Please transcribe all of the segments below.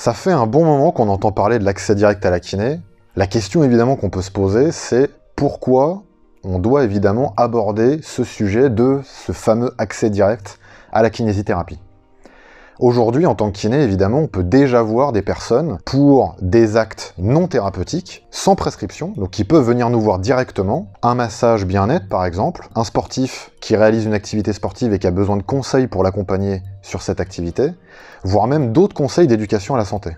Ça fait un bon moment qu'on entend parler de l'accès direct à la kiné. La question évidemment qu'on peut se poser, c'est pourquoi on doit évidemment aborder ce sujet de ce fameux accès direct à la kinésithérapie. Aujourd'hui, en tant que kiné, évidemment, on peut déjà voir des personnes pour des actes non thérapeutiques, sans prescription, donc qui peuvent venir nous voir directement. Un massage bien-être, par exemple, un sportif qui réalise une activité sportive et qui a besoin de conseils pour l'accompagner sur cette activité, voire même d'autres conseils d'éducation à la santé.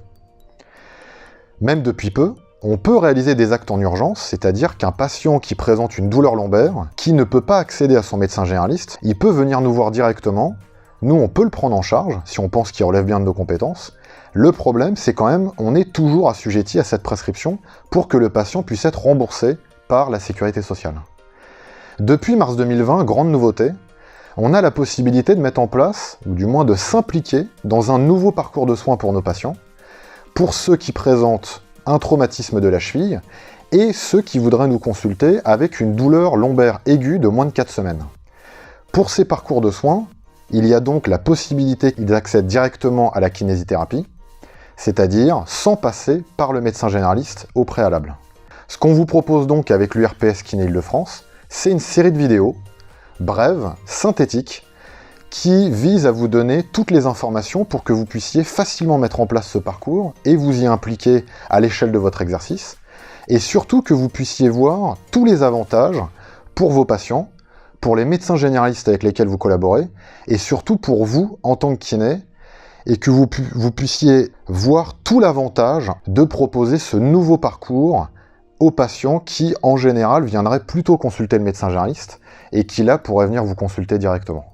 Même depuis peu, on peut réaliser des actes en urgence, c'est-à-dire qu'un patient qui présente une douleur lombaire, qui ne peut pas accéder à son médecin généraliste, il peut venir nous voir directement. Nous, on peut le prendre en charge, si on pense qu'il relève bien de nos compétences. Le problème, c'est quand même, on est toujours assujetti à cette prescription pour que le patient puisse être remboursé par la sécurité sociale. Depuis mars 2020, grande nouveauté, on a la possibilité de mettre en place, ou du moins de s'impliquer dans un nouveau parcours de soins pour nos patients, pour ceux qui présentent un traumatisme de la cheville, et ceux qui voudraient nous consulter avec une douleur lombaire aiguë de moins de 4 semaines. Pour ces parcours de soins, il y a donc la possibilité qu'ils accèdent directement à la kinésithérapie, c'est-à-dire sans passer par le médecin généraliste au préalable. Ce qu'on vous propose donc avec l'URPS Kiné Île-de-France, c'est une série de vidéos, brèves, synthétiques, qui visent à vous donner toutes les informations pour que vous puissiez facilement mettre en place ce parcours et vous y impliquer à l'échelle de votre exercice, et surtout que vous puissiez voir tous les avantages pour vos patients, pour les médecins généralistes avec lesquels vous collaborez, et surtout pour vous en tant que kiné, et que vous puissiez voir tout l'avantage de proposer ce nouveau parcours aux patients qui, en général, viendraient plutôt consulter le médecin généraliste, et qui là pourraient venir vous consulter directement.